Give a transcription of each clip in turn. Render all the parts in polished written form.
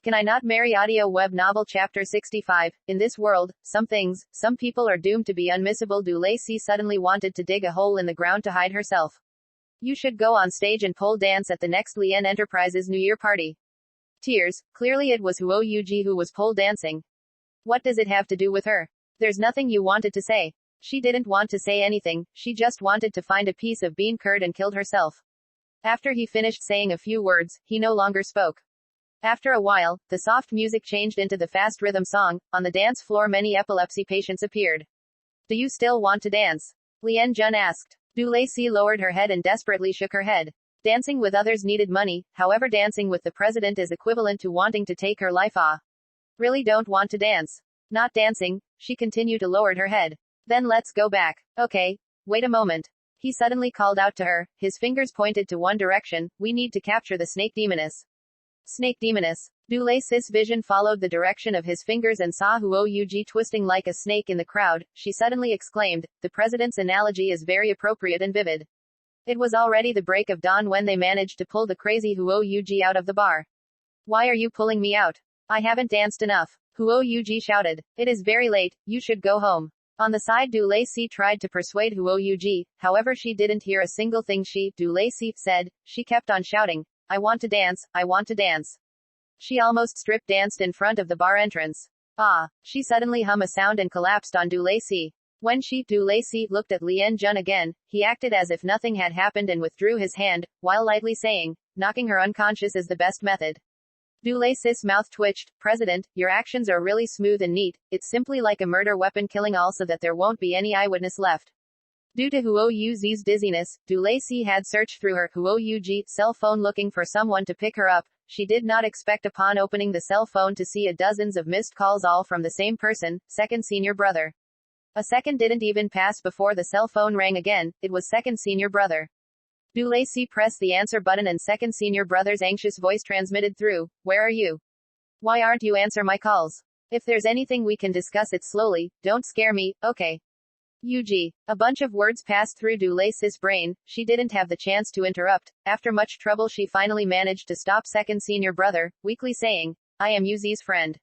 Can I Not Marry Audio Web Novel Chapter 65. In this world, some things, some people are doomed to be unmissable. Dulacey suddenly wanted to dig a hole in the ground to hide herself. You should go on stage and pole dance at the next Lien Enterprises New Year party. Tears. Clearly it was Huo Yuji who was pole dancing. What does it have to do with her? There's nothing you wanted to say. She didn't want to say anything, she just wanted to find a piece of bean curd and killed herself. After he finished saying a few words, he no longer spoke. After a while, the soft music changed into the fast rhythm song. On the dance floor many epilepsy patients appeared. Do you still want to dance? Lien Jun asked. Dulacey lowered her head and desperately shook her head. Dancing with others needed money, however dancing with the president is equivalent to wanting to take her life. Really don't want to dance. Not dancing, she continued to lower her head. Then let's go back. Okay. Wait a moment. He suddenly called out to her, his fingers pointed to one direction. We need to capture the snake demoness. Snake demoness. Dulacey's vision followed the direction of his fingers and saw Huo Yuji twisting like a snake in the crowd. She suddenly exclaimed, the president's analogy is very appropriate and vivid. It was already the break of dawn when they managed to pull the crazy Huo Yuji out of the bar. Why are you pulling me out? I haven't danced enough. Huo Yuji shouted. It is very late, you should go home. On the side Dulacey tried to persuade Huo Yuji, however she didn't hear a single thing Dulacey said. She kept on shouting. I want to dance, I want to dance. She almost strip danced in front of the bar entrance. She suddenly hummed a sound and collapsed on Dulacey. When Dulacey looked at Lien Jun again, he acted as if nothing had happened and withdrew his hand, while lightly saying, knocking her unconscious is the best method. Dulacey's mouth twitched. President, your actions are really smooth and neat, it's simply like a murder weapon killing all so that there won't be any eyewitness left. Due to Huo Yuji's dizziness, Dulacey had searched through her Huo Yuji cell phone looking for someone to pick her up. She did not expect upon opening the cell phone to see dozens of missed calls all from the same person, second senior brother. A second didn't even pass before the cell phone rang again. It was second senior brother. Dulacey pressed the answer button and second senior brother's anxious voice transmitted through. Where are you? Why aren't you answer my calls? If there's anything we can discuss it slowly, don't scare me, okay? Yuji. A bunch of words passed through Dulacey's brain. She didn't have the chance to interrupt. After much trouble she finally managed to stop second senior brother, weakly saying, I am Yuji's friend.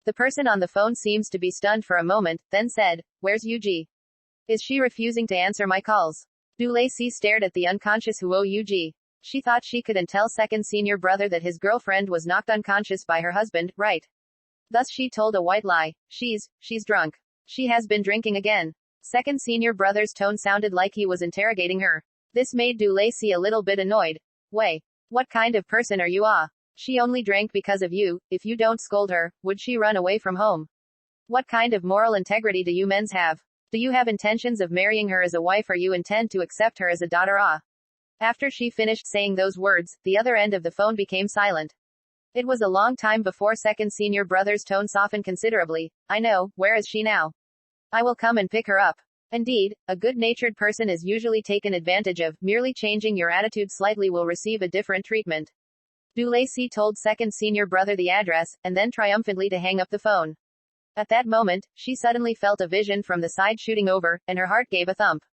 The person on the phone seems to be stunned for a moment, then said, where's Yuji? Is she refusing to answer my calls? Dulacey stared at the unconscious Huo Yuji. She thought she couldn't tell second senior brother that his girlfriend was knocked unconscious by her husband, right? Thus she told a white lie. She's drunk. She has been drinking again. Second senior brother's tone sounded like he was interrogating her. This made Dulacey a little bit annoyed. Way. What kind of person are you? She only drank because of you. If you don't scold her, would she run away from home? What kind of moral integrity do you men's have? Do you have intentions of marrying her as a wife or you intend to accept her as a daughter? After she finished saying those words, the other end of the phone became silent. It was a long time before second senior brother's tone softened considerably. I know, where is she now? I will come and pick her up. Indeed, a good-natured person is usually taken advantage of. Merely changing your attitude slightly will receive a different treatment. Dulacey told second senior brother the address, and then triumphantly to hang up the phone. At that moment, she suddenly felt a vision from the side shooting over, and her heart gave a thump.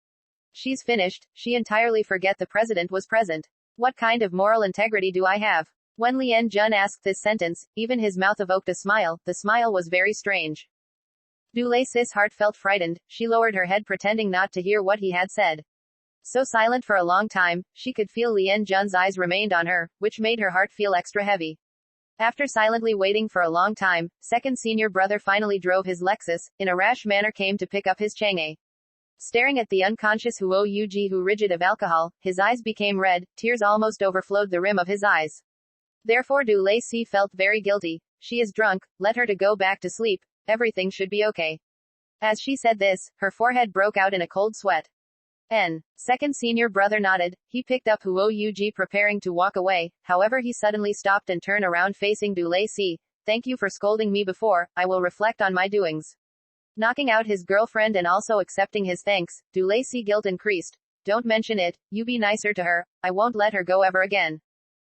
She's finished. She entirely forget the president was present. What kind of moral integrity do I have? When Lien Jun asked this sentence, even his mouth evoked a smile. The smile was very strange. Dulacey's heart felt frightened. She lowered her head pretending not to hear what he had said. So silent for a long time, she could feel Lien Jun's eyes remained on her, which made her heart feel extra heavy. After silently waiting for a long time, second senior brother finally drove his Lexus, in a rash manner came to pick up his Chang'e. Staring at the unconscious Huo Yuji who rigid of alcohol, his eyes became red, tears almost overflowed the rim of his eyes. Therefore Dulacey felt very guilty. She is drunk, let her to go back to sleep. Everything should be okay. As she said this, her forehead broke out in a cold sweat. Second senior brother nodded. He picked up Huo Yuji preparing to walk away, however he suddenly stopped and turned around facing Dulacey. Thank you for scolding me before, I will reflect on my doings. Knocking out his girlfriend and also accepting his thanks, Dulacey guilt increased. Don't mention it, you be nicer to her, I won't let her go ever again.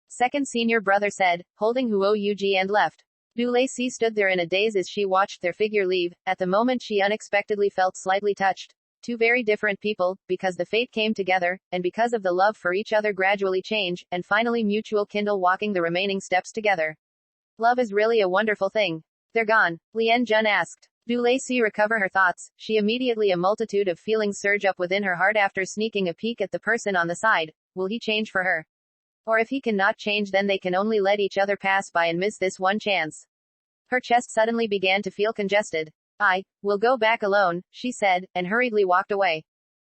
Second senior brother said, holding Huo Yuji and left. Dulacey stood there in a daze as she watched their figure leave. At the moment she unexpectedly felt slightly touched. Two very different people, because the fate came together, and because of the love for each other gradually change, and finally mutual kindle walking the remaining steps together. Love is really a wonderful thing. They're gone, Lien Jun asked. Do Lacey recover her thoughts? She immediately a multitude of feelings surge up within her heart after sneaking a peek at the person on the side. Will he change for her? Or if he cannot change, then they can only let each other pass by and miss this one chance. Her chest suddenly began to feel congested. I will go back alone, she said, and hurriedly walked away.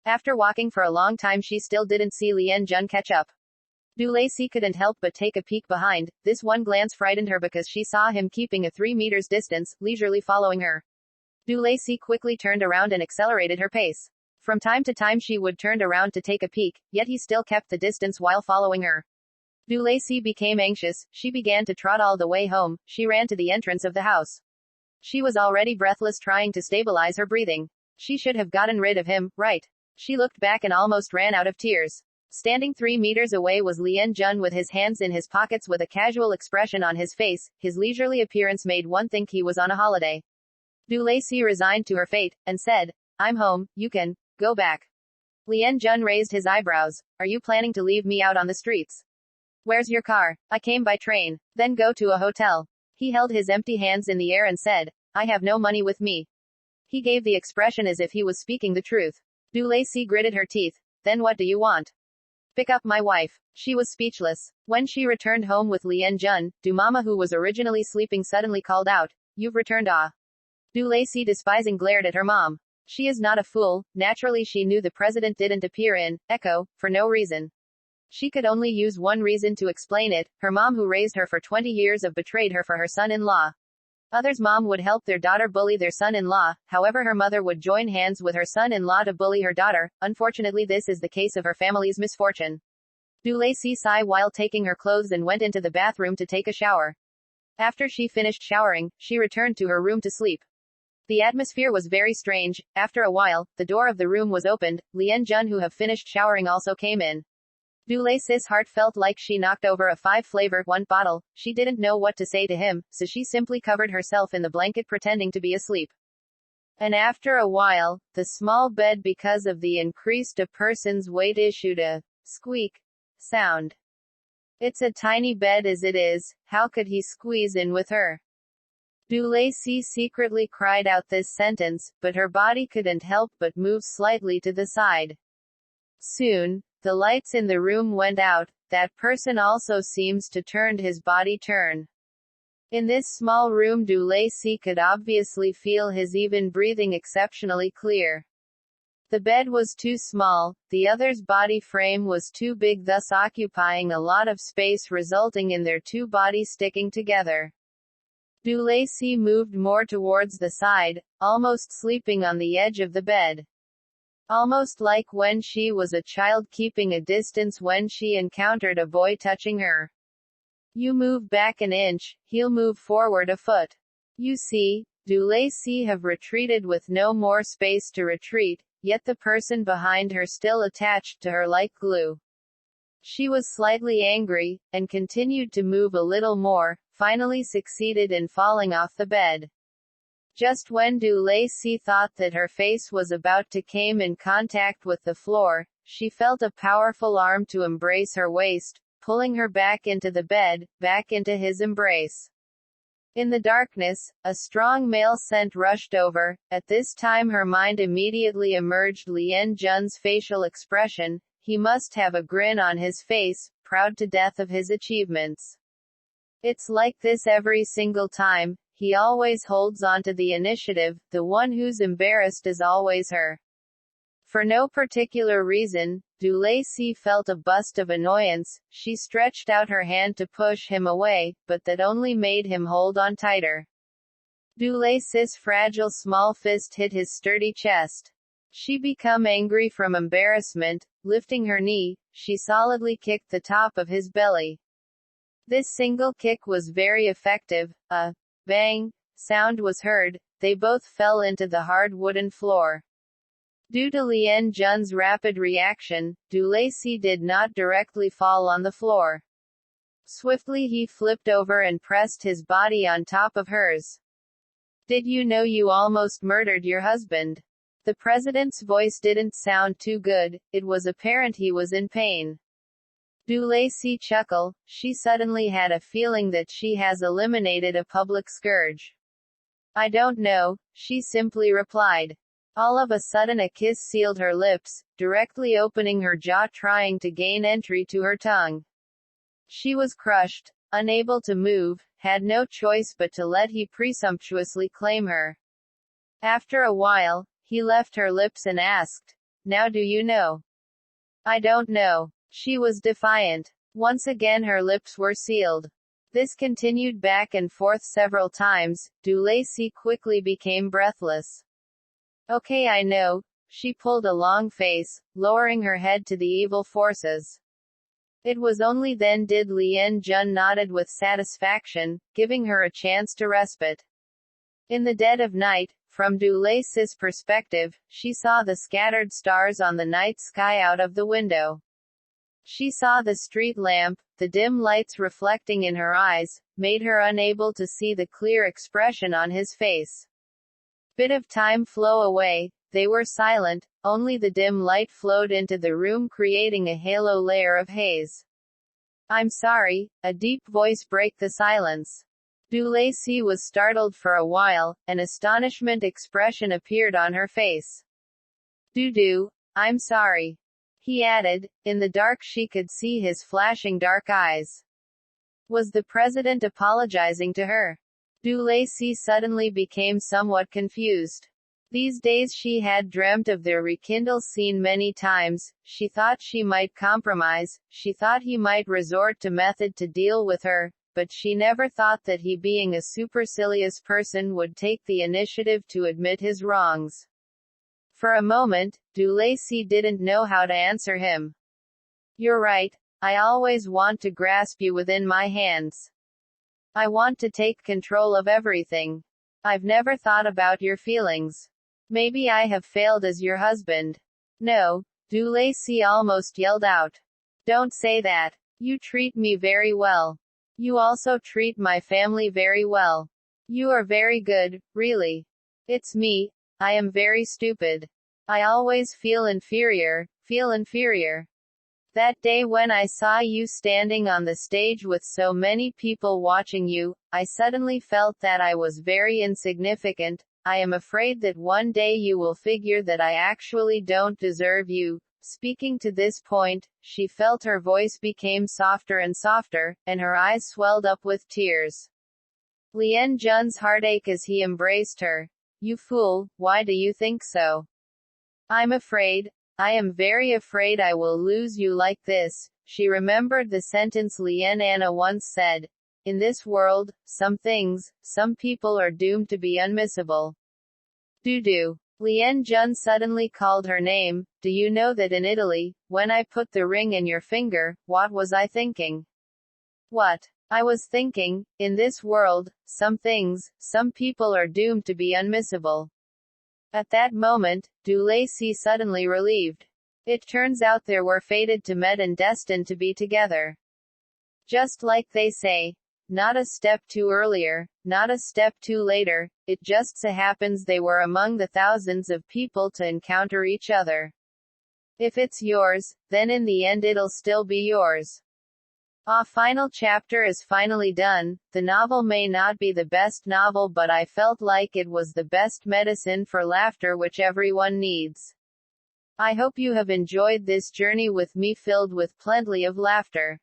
After walking for a long time, she still didn't see Lien Jun catch up. Du Lacey couldn't help but take a peek behind. This one glance frightened her because she saw him keeping a 3 meters distance, leisurely following her. Du Lacey quickly turned around and accelerated her pace. From time to time she would turn around to take a peek, yet he still kept the distance while following her. Du Lacey became anxious. She began to trot all the way home. She ran to the entrance of the house. She was already breathless, trying to stabilize her breathing. She should have gotten rid of him, right? She looked back and almost ran out of tears. Standing 3 meters away was Lien Jun with his hands in his pockets with a casual expression on his face. His leisurely appearance made one think he was on a holiday. Du Lacey resigned to her fate, and said, I'm home, you can go back. Lien Jun raised his eyebrows. Are you planning to leave me out on the streets? Where's your car? I came by train. Then go to a hotel. He held his empty hands in the air and said, I have no money with me. He gave the expression as if he was speaking the truth. Du Lacey gritted her teeth. Then what do you want? Pick up my wife. She was speechless. When she returned home with Lien Jun, Du Mama, who was originally sleeping, suddenly called out, You've returned, ah. Du Lacey, despising, glared at her mom. She is not a fool. Naturally she knew the president didn't appear in Echo for no reason. She could only use one reason to explain it. Her mom, who raised her for 20 years, have betrayed her for her son-in-law. Others' mom would help their daughter bully their son-in-law. However, her mother would join hands with her son-in-law to bully her daughter. Unfortunately, this is the case of her family's misfortune. Du Lacey sighed while taking her clothes and went into the bathroom to take a shower. After she finished showering, she returned to her room to sleep. The atmosphere was very strange. After a while, the door of the room was opened. Lien Jun, who have finished showering, also came in. Du Lacey's heart felt like she knocked over a 5-flavor one bottle. She didn't know what to say to him, so she simply covered herself in the blanket, pretending to be asleep. And after a while, the small bed, because of the increased a person's weight, issued a squeak sound. It's a tiny bed as it is. How could he squeeze in with her? Du Lacey secretly cried out this sentence, but her body couldn't help but move slightly to the side. Soon, the lights in the room went out. That person also seems to turned his body turn. In this small room, Du Lacey could obviously feel his even breathing exceptionally clear. The bed was too small, the other's body frame was too big, thus occupying a lot of space, resulting in their two bodies sticking together. Du Lacey moved more towards the side, almost sleeping on the edge of the bed. Almost like when she was a child, keeping a distance when she encountered a boy touching her. You move back an inch, he'll move forward a foot. You see, Du Lacey have retreated with no more space to retreat, yet the person behind her still attached to her like glue. She was slightly angry, and continued to move a little more, finally succeeded in falling off the bed. Just when Du Lacey thought that her face was about to come in contact with the floor, she felt a powerful arm to embrace her waist, pulling her back into the bed, back into his embrace. In the darkness, a strong male scent rushed over. At this time her mind immediately emerged Lien Jun's facial expression. He must have a grin on his face, proud to death of his achievements. It's like this every single time. He always holds on to the initiative. The one who's embarrassed is always her. For no particular reason, Du Lacey felt a burst of annoyance. She stretched out her hand to push him away, but that only made him hold on tighter. Du Lacey's fragile small fist hit his sturdy chest. She became angry from embarrassment. Lifting her knee, she solidly kicked the top of his belly. This single kick was very effective. A bang sound was heard. They both fell into the hard wooden floor. Due to Lien Jun's rapid reaction, Du Lacey did not directly fall on the floor. Swiftly he flipped over and pressed his body on top of hers. Did you know you almost murdered your husband? The president's voice didn't sound too good. It was apparent he was in pain. Do Lacey chuckle? She suddenly had a feeling that she has eliminated a public scourge. I don't know, she simply replied. All of a sudden a kiss sealed her lips, directly opening her jaw, trying to gain entry to her tongue. She was crushed, unable to move, had no choice but to let he presumptuously claim her. After a while, he left her lips and asked, "Now do you know?" "I don't know." She was defiant. Once again her lips were sealed. This continued back and forth several times. Do Lacey quickly became breathless. "Okay, I know." She pulled a long face, lowering her head to the evil forces. It was only then did Lien Jun nodded with satisfaction, giving her a chance to respite. In the dead of night, from Du Lacey's perspective, she saw the scattered stars on the night sky out of the window. She saw the street lamp, the dim lights reflecting in her eyes, made her unable to see the clear expression on his face. Bit of time flow away, they were silent, only the dim light flowed into the room creating a halo layer of haze. "I'm sorry," a deep voice broke the silence. Du Lacey was startled for a while, an astonishment expression appeared on her face. "Do, I'm sorry," he added. In the dark she could see his flashing dark eyes. Was the president apologizing to her? Du Lacey suddenly became somewhat confused. These days she had dreamt of their rekindle scene many times. She thought she might compromise, she thought he might resort to method to deal with her, but she never thought that he, being a supercilious person, would take the initiative to admit his wrongs. For a moment, Du Lacey didn't know how to answer him. "You're right. I always want to grasp you within my hands. I want to take control of everything. I've never thought about your feelings. Maybe I have failed as your husband." "No," Du Lacey almost yelled out. "Don't say that. You treat me very well. You also treat my family very well. You are very good, really. It's me. I am very stupid. I always feel inferior. That day when I saw you standing on the stage with so many people watching you, I suddenly felt that I was very insignificant. I am afraid that one day you will figure that I actually don't deserve you." Speaking to this point, she felt her voice became softer and softer, and her eyes swelled up with tears. Lien Jun's heart ached as he embraced her. "You fool, why do you think so? I'm afraid. I am very afraid I will lose you like this." She remembered the sentence Lien Anna once said. In this world, some things, some people are doomed to be unmissable. Do. Lien Jun suddenly called her name. "Do you know that in Italy, when I put the ring in your finger, what was I thinking?" "What?" "I was thinking, in this world, some things, some people are doomed to be unmissable." At that moment, Du Lacey suddenly relieved. It turns out they were fated to meet and destined to be together. Just like they say, not a step too earlier, not a step too later, it just so happens they were among the thousands of people to encounter each other. If it's yours, then in the end it'll still be yours. Final chapter is finally done. The novel may not be the best novel, but I felt like it was the best medicine for laughter which everyone needs. I hope you have enjoyed this journey with me filled with plenty of laughter.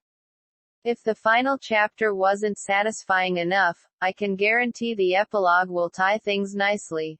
If the final chapter wasn't satisfying enough, I can guarantee the epilogue will tie things nicely.